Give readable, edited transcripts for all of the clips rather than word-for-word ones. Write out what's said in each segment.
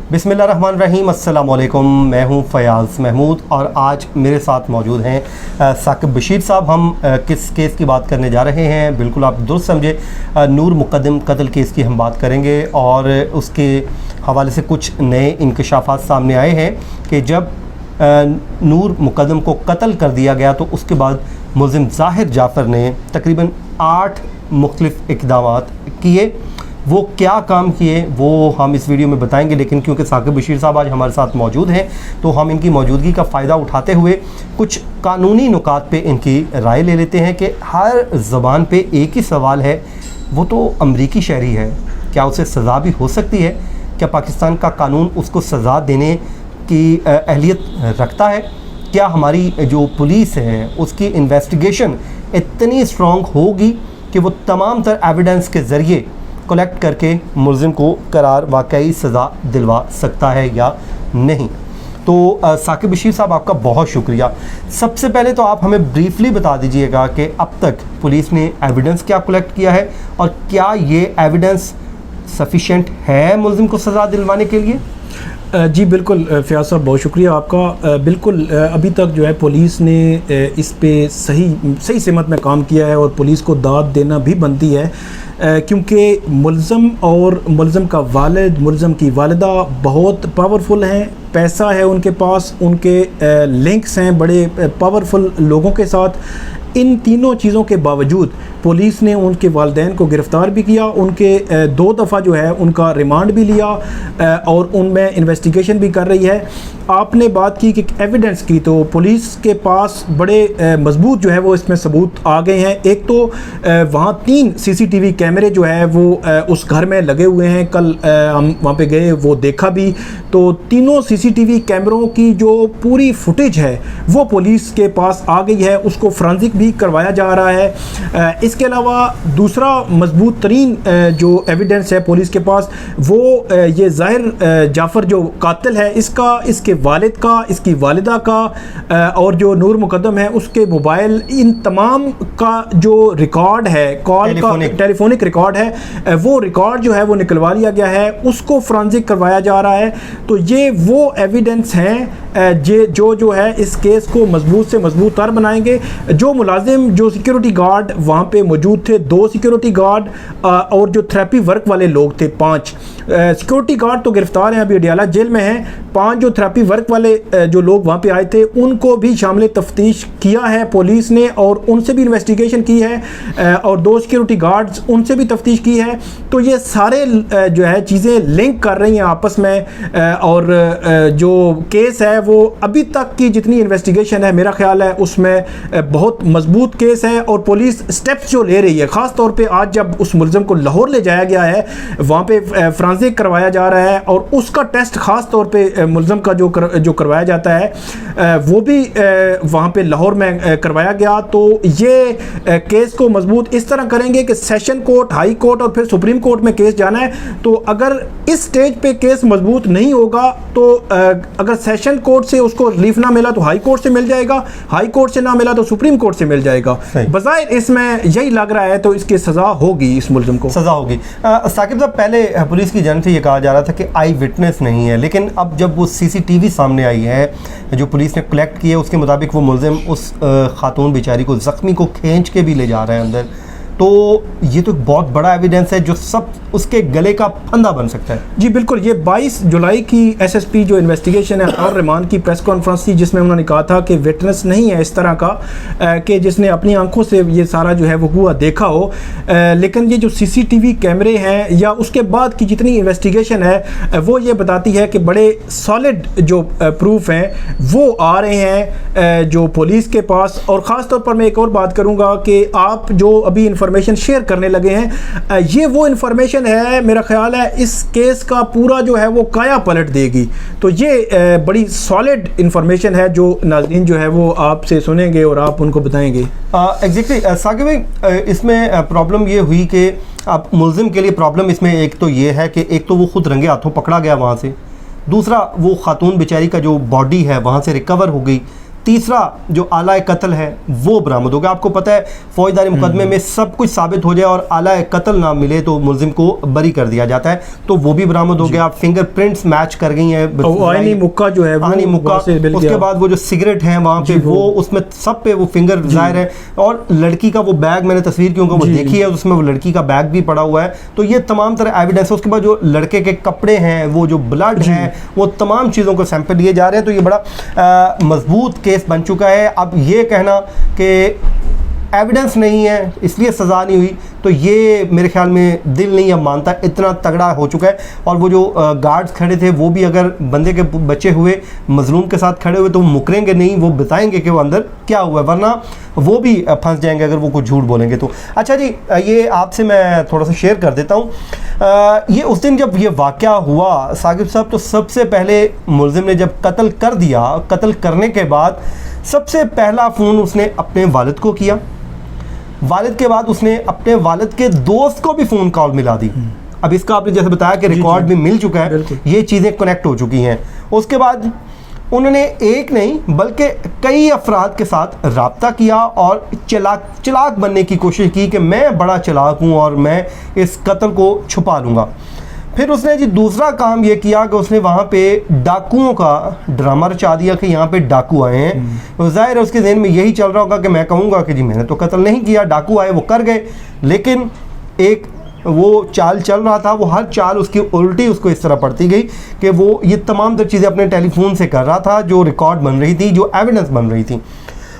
बिस्मिल्लाहिर्रहमानिर्रहीम, अस्सलाम वालेकुम। मैं हूं फ़याज़ महमूद और आज मेरे साथ मौजूद हैं साकिब बशीर साहब। हम किस केस की बात करने जा रहे हैं, बिल्कुल आप दुरुस्त समझे, नूर मुक़द्दम कत्ल केस की हम बात करेंगे और उसके हवाले से कुछ नए इंकशाफात सामने आए हैं कि जब नूर मुक़द्दम को कत्ल कर दिया गया तो उसके बाद मुल्ज़िम ज़ाहिर जाफ़र ने तकरीबन 8 मुख्तलिफ़ इक़दामात किए। वो क्या काम किए वो हम इस वीडियो में बताएंगे, लेकिन क्योंकि साकिब बशीर साहब आज हमारे साथ मौजूद हैं तो हम इनकी मौजूदगी का फ़ायदा उठाते हुए कुछ कानूनी नुकात पे इनकी राय ले लेते हैं कि हर ज़बान पे एक ही सवाल है, वो तो अमरीकी शहरी है, क्या उसे सज़ा भी हो सकती है? क्या पाकिस्तान का कानून उसको सज़ा देने की अहलियत रखता है? क्या हमारी जो पुलिस है उसकी इन्वेस्टिगेशन इतनी स्ट्रॉन्ग होगी कि वो तमाम तर एविडेंस के ज़रिए कलेक्ट करके मुल्ज़िम को करार वाकई सज़ा दिलवा सकता है या नहीं? तो साकिब बशीर साहब, आपका बहुत शुक्रिया। सबसे पहले तो आप हमें ब्रीफली बता दीजिएगा कि अब तक पुलिस ने एविडेंस क्या कलेक्ट किया है और क्या ये एविडेंस सफिशेंट है मुल्ज़िम को सज़ा दिलवाने के लिए? जी बिल्कुल फ़याज़ साहब, बहुत शुक्रिया आपका। बिल्कुल अभी तक जो है पुलिस ने इस पे सही सिमत में काम किया है और पुलिस को दाद देना भी बनती है, क्योंकि मुल्ज़म और मुल्ज़म का वालिद, मुल्ज़म की वालिदा बहुत पावरफुल हैं, पैसा है उनके पास, उनके लिंक्स हैं बड़े पावरफुल लोगों के साथ। इन तीनों चीज़ों के बावजूद पुलिस ने उनके वालिदैन को गिरफ़्तार भी किया, उनके 2 दफ़ा जो है उनका रिमांड भी लिया और उनमें इन्वेस्टिगेशन भी कर रही है। आपने बात की कि एविडेंस की, तो पुलिस के पास बड़े मजबूत जो है वो इसमें सबूत आ गए हैं। एक तो वहाँ 3 CCTV कैमरे जो है वो उस घर में लगे हुए हैं। कल हम वहाँ पे गए, वो देखा भी, तो तीनों CCTV कैमरों की जो पूरी फुटेज है वो पुलिस के पास आ गई है, उसको फोरेंसिक भी करवाया जा रहा है। इसके अलावा दूसरा मजबूत तरीन जो एविडेंस है पुलिस के पास, वो ये ज़ाहिर जाफ़र जो कातिल है इसका, इसके वालिद का, इसकी वालिदा का और जो नूर मुक़द्दम है उसके मोबाइल, इन तमाम का जो रिकॉर्ड है, कॉल का टेलीफोनिक रिकॉर्ड है, वो रिकॉर्ड जो है वो निकलवा लिया गया है, उसको फोरेंसिक करवाया जा रहा है। तो ये वो एविडेंस हैं जो है इस केस को मजबूत से मजबूत तर बनाएंगे। जो मुलाजिम, जो सिक्योरिटी गार्ड वहाँ पे मौजूद थे, 2 सिक्योरिटी गार्ड और जो थेरेपी वर्क वाले लोग थे 5 सिक्योरिटी गार्ड तो गिरफ्तार हैं, अभी अडियाला जेल में हैं। 5 जो थेरेपी वर्क वाले जो लोग वहाँ पे आए थे उनको भी शामिल तफ्तीश किया है पुलिस ने और उनसे भी इन्वेस्टिगेशन की है और 2 सिक्योरिटी गार्ड्स, उनसे भी तफ्तीश की है। तो ये सारे जो है चीज़ें लिंक कर रही हैं आपस में और जो केस है वो अभी तक की जितनी इन्वेस्टिगेशन है मेरा ख्याल है उसमें बहुत मजबूत केस है और पुलिस स्टेप्स जो ले रही है, ख़ास तौर पे आज जब उस मुल्ज़िम को लाहौर ले जाया गया है, वहाँ पे फोरेंसिक करवाया जा रहा है और उसका टेस्ट ख़ास तौर पे मुल्ज़िम का जो करवाया जाता है वो भी वहाँ पे लाहौर में करवाया गया। तो ये केस को मजबूत इस तरह करेंगे कि सेशन कोर्ट, हाई कोर्ट और फिर सुप्रीम कोर्ट में केस जाना है। तो अगर इस स्टेज पे केस मजबूत नहीं होगा तो अगर सेशन कोर्ट से उसको रिलीफ ना मिला तो हाई कोर्ट से मिल जाएगा, हाई कोर्ट से ना मिला तो सुप्रीम कोर्ट से मिल जाएगा। बज़ाहिर इसमें यही लग रहा है, तो इसकी सज़ा होगी, इस मुल्ज़िम को सज़ा होगी। साकिब साहब, पहले पुलिस की जानब से ये कहा जा रहा था कि आई विटनेस नहीं है, लेकिन अब जब वो CCTV सामने आई है जो पुलिस ने कलेक्ट की है उसके मुताबिक वो मुल्ज़िम उस खातून बेचारी को ज़ख्मी को खींच के भी ले जा रहे हैं अंदर, तो ये तो बहुत बड़ा एविडेंस है जो सब उसके गले का फंदा बन सकता है। जी बिल्कुल, ये 22 जुलाई की SSP जो इन्वेस्टिगेशन है और रहमान की प्रेस कॉन्फ्रेंस थी जिसमें उन्होंने कहा था कि विटनेस नहीं है इस तरह का कि जिसने अपनी आंखों से ये सारा जो है वो हुआ देखा हो, लेकिन ये जो CCTV कैमरे हैं या उसके बाद की जितनी इन्वेस्टिगेशन है वो ये बताती है कि बड़े सॉलिड जो प्रूफ हैं वो आ रहे हैं जो पुलिस के पास। और ख़ास तौर पर मैं एक और बात करूँगा कि आप जो अभी इन्फॉर्मेशन शेयर करने लगे हैं, ये वो इन्फॉर्मेशन है मेरा ख्याल है इस केस का पूरा जो है वो काया पलट देगी। तो ये बड़ी सॉलिड इन्फॉर्मेशन है जो नाज़रीन जो है वो आपसे सुनेंगे और आप उनको बताएंगे। एग्जैक्टली साकिब भाई, इसमें प्रॉब्लम ये हुई कि अब मुल्ज़िम के लिए प्रॉब्लम इसमें एक तो ये है कि एक तो वो खुद रंगे हाथों पकड़ा गया वहाँ से, दूसरा वो खातून बेचारी का जो बॉडी है वहाँ से रिकवर हो गई, तीसरा जो आला कत्ल है वो बरामद हो गया। आपको पता है फौजदारी मुकदमे में सब कुछ साबित हो जाए और आला कत्ल ना मिले तो मुलजिम को बरी कर दिया जाता है, तो वो भी बरामद हो गया। फिंगरप्रिंट्स मैच कर गई हैं, आईनी मुक्का जो है, आईनी मुक्का, उसके बाद वो जो सिगरेट है वहाँ पे वो उसमें सब पे वो फिंगर जाहिर है, और लड़की का वो बैग मैंने तस्वीर क्योंकि वो देखी है, उसमें वो लड़की का बैग भी पड़ा हुआ है, तो ये तमाम तरह एविडेंस। उसके बाद जो लड़के के कपड़े हैं, वो जो ब्लड है, वो तमाम चीज़ों को सैंपल लिए जा रहे हैं, तो ये बड़ा मजबूत केस बन चुका है। अब ये कहना कि एविडेंस नहीं है इसलिए सज़ा नहीं हुई, तो ये मेरे ख्याल में दिल नहीं अब मानता, इतना तगड़ा हो चुका है। और वो जो गार्ड्स खड़े थे वो भी अगर बंदे के बचे हुए मजलूम के साथ खड़े हुए तो वो मुकरेंगे नहीं, वो बताएंगे कि वो अंदर क्या हुआ है, वरना वो भी फंस जाएंगे अगर वो कुछ झूठ बोलेंगे तो। अच्छा जी, ये आपसे मैं थोड़ा सा शेयर कर देता हूँ। ये उस दिन जब ये वाक़या हुआ साकिब साहब, तो सबसे पहले मुलजिम ने जब कत्ल कर दिया, कत्ल करने के बाद सबसे पहला फ़ोन उसने अपने वालिद को किया, वालिद के बाद उसने अपने वालिद के दोस्त को भी फ़ोन कॉल मिला दी। अब इसका आपने जैसे बताया कि रिकॉर्ड भी मिल चुका है, ये चीज़ें कनेक्ट हो चुकी हैं। उसके बाद उन्होंने एक नहीं बल्कि कई अफराद के साथ रब्ता किया और चालाक बनने की कोशिश की कि मैं बड़ा चालाक हूँ और मैं इस कत्ल को छुपा लूँगा। फिर उसने जी दूसरा काम ये किया कि उसने वहाँ पे डाकुओं का ड्रामा रचा दिया कि यहाँ पे डाकू आए हैं। तो जाहिर है उसके ज़हन में यही चल रहा होगा कि मैं कहूँगा कि जी मैंने तो कत्ल नहीं किया, डाकू आए वो कर गए। लेकिन एक वो चाल चल रहा था, वो हर चाल उसकी उल्टी उसको इस तरह पड़ती गई कि वो ये तमाम तर चीज़ें अपने टेलीफोन से कर रहा था, जो रिकॉर्ड बन रही थी, जो एविडेंस बन रही थी।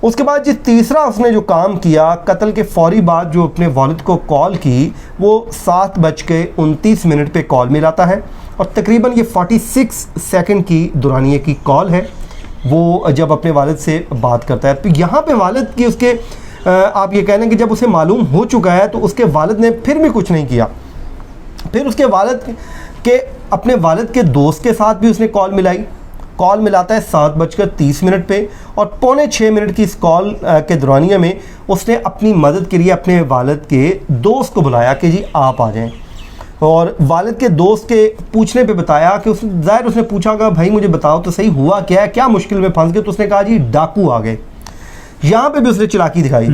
उसके बाद जिस तीसरा उसने जो काम किया, कत्ल के फ़ौरी बाद जो अपने वालिद को कॉल की, वो 7:29 पे कॉल मिलाता है और तकरीबन ये 46 सेकंड की दुरानिये की कॉल है। वो जब अपने वालिद से बात करता है, तो यहाँ पे वालिद की उसके आप ये कह लें कि जब उसे मालूम हो चुका है तो उसके वालिद ने फिर भी कुछ नहीं किया। फिर उसके वालिद के अपने वालिद के दोस्त के साथ भी उसने कॉल मिलाई। कॉल मिलाता है 7:30 पे और 5:45 की इस कॉल के दौरानिये में उसने अपनी मदद के लिए अपने वालिद के दोस्त को बुलाया कि जी आप आ जाएं। और वालिद के दोस्त के पूछने पे बताया कि उसने ज़ाहिर उसने पूछा कि भाई मुझे बताओ तो सही हुआ क्या है, क्या मुश्किल में फंस गए, तो उसने कहा जी डाकू आ गए। यहाँ पे भी उसने चालाकी दिखाई।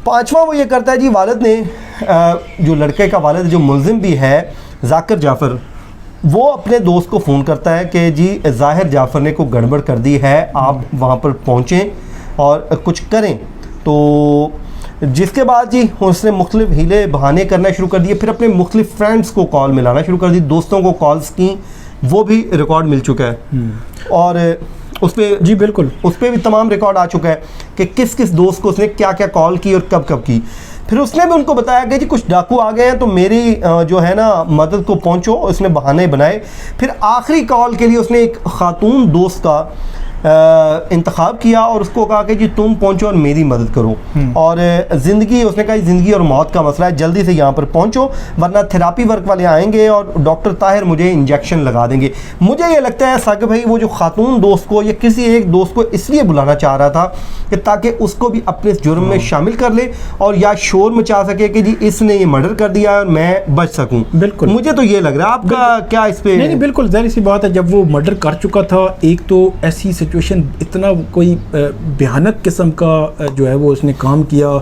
पांचवा वो ये करता है जी, वालिद ने जो लड़के का वालिद जो मुलजिम भी है जाकिर जाफ़र, वो अपने दोस्त को फ़ोन करता है कि जी ज़ाहिर जाफ़र ने को गड़बड़ कर दी है, आप वहाँ पर पहुँचें और कुछ करें। तो जिसके बाद जी उसने मुख्तलिफ हीले बहाने करना शुरू कर दिए। फिर अपने मुख्तलिफ फ्रेंड्स को कॉल मिलाना शुरू कर दी, दोस्तों को कॉल्स की, वो भी रिकॉर्ड मिल चुका है। और उस पर जी बिल्कुल, उस पर भी तमाम रिकॉर्ड आ चुका है कि किस किस दोस्त को उसने क्या क्या कॉल की और कब कब की। फिर उसने भी उनको बताया कि जी कुछ डाकू आ गए हैं तो मेरी जो है ना मदद को पहुंचो, उसने बहाने बनाए। फिर आखिरी कॉल के लिए उसने एक ख़ातून दोस्त का इंतखाब किया और उसको कहा कि जी तुम पहुंचो और मेरी मदद करो, और ज़िंदगी उसने कहा ज़िंदगी और मौत का मसला है, जल्दी से यहाँ पर पहुंचो वरना थेरापी वर्क वाले आएंगे और डॉक्टर ताहिर मुझे इंजेक्शन लगा देंगे। मुझे ये लगता है साकिब भाई वो जो ख़ातून दोस्त को या किसी एक दोस्त को इसलिए बुलाना चाह रहा था कि ताकि उसको भी अपने इस जुर्म में शामिल कर ले और या शोर मचा सके कि जी इसने ये मर्डर कर दिया और मैं बच सकूँ। बिल्कुल, मुझे तो ये लग रहा है। आपका क्या इस पर? नहीं, बिल्कुल जाहिर सी बात है, जब वो मर्डर कर चुका था, एक तो ऐसी सिचुएशन इतना कोई भयानक किस्म का जो है वो उसने काम किया,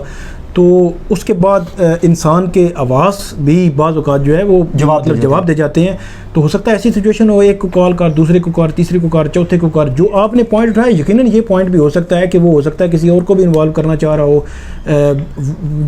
तो उसके बाद इंसान के आवाज़ भी बाज़ औक़ात जो है वो जवाब दे जाते हैं। तो हो सकता है ऐसी सिचुएशन हो, एक को कॉल कर, दूसरे को कर, तीसरे को कर, चौथे को कर। जो आपने पॉइंट उठाया यकीनन ये पॉइंट भी हो सकता है कि वो हो सकता है किसी और को भी इन्वॉल्व करना चाह रहा हो।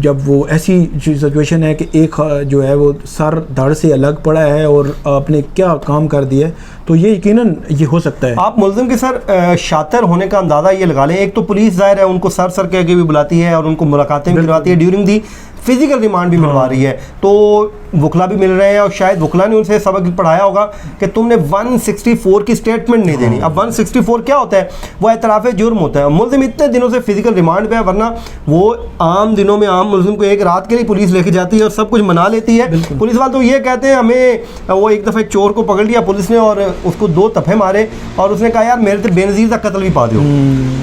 जब वो ऐसी सिचुएशन है कि एक जो है वो सर धड़ से अलग पड़ा है और आपने क्या काम कर दिया है, तो ये यकीनन ये हो सकता है। आप मुल्ज़िम के सर शातिर होने का अंदाज़ा ये लगा लें, एक तो पुलिस ज़ाहिर है उनको सर कह के भी बुलाती है और उनको मुलाकातें भी करवाती है, ड्यूरिंग दी फिजिकल रिमांड भी मिलवा रही है, तो वकला भी मिल रहे हैं और शायद वकला ने उनसे सबक पढ़ाया होगा कि तुमने 164 की स्टेटमेंट नहीं देनी। अब 164 क्या होता है? वो एतराफ़ जुर्म होता है। मुल्ज़िम इतने दिनों से फिजिकल रिमांड पे है, वरना वो आम दिनों में आम मुल्ज़िम को एक रात के लिए पुलिस लेके जाती है और सब कुछ मना लेती है। पुलिस वाले तो ये कहते हैं हमें, वो एक दफ़ा एक चोर को पकड़ लिया पुलिस ने और उसको 2 तफ़े मारे और उसने कहा यार मेरे तो बेनज़ीर का कत्ल भी पा दो।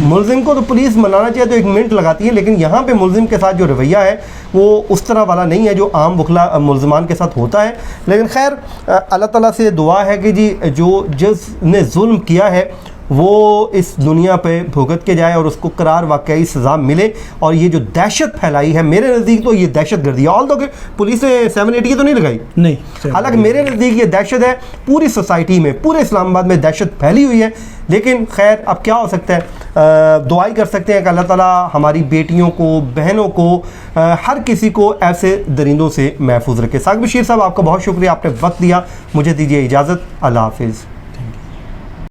मुल्ज़िम को तो पुलिस मनाना चाहिए तो 1 मिनट लगाती है, लेकिन यहाँ पर मुल्ज़िम के साथ जो रवैया है वो उस तरह वाला नहीं है जो आम वकला मुल्ज़मान के साथ होता है। लेकिन खैर अल्लाह ताला से दुआ है कि जी जो जिसने जुल्म किया है वो इस दुनिया पे भुगत के जाए और उसको करार वाकई सज़ा मिले। और ये जो दहशत फैलाई है, मेरे नज़दीक तो ये दहशत गर्दी है। ऑल तो कि पुलिस ने 780 तो नहीं लगाई, नहीं, हालांकि मेरे नज़दीक ये दहशत है, पूरी सोसाइटी में, पूरे इस्लामाबाद में दहशत फैली हुई है। लेकिन खैर अब क्या हो सकता है, दुआई कर सकते हैं कि अल्लाह ताला हमारी बेटियों को, बहनों को, हर किसी को ऐसे दरिंदों से महफूज रखे। साकिब बशीर साहब, आपका बहुत शुक्रिया, आपने वक्त दिया। मुझे दीजिए इजाज़त, अल्लाह हाफिज़।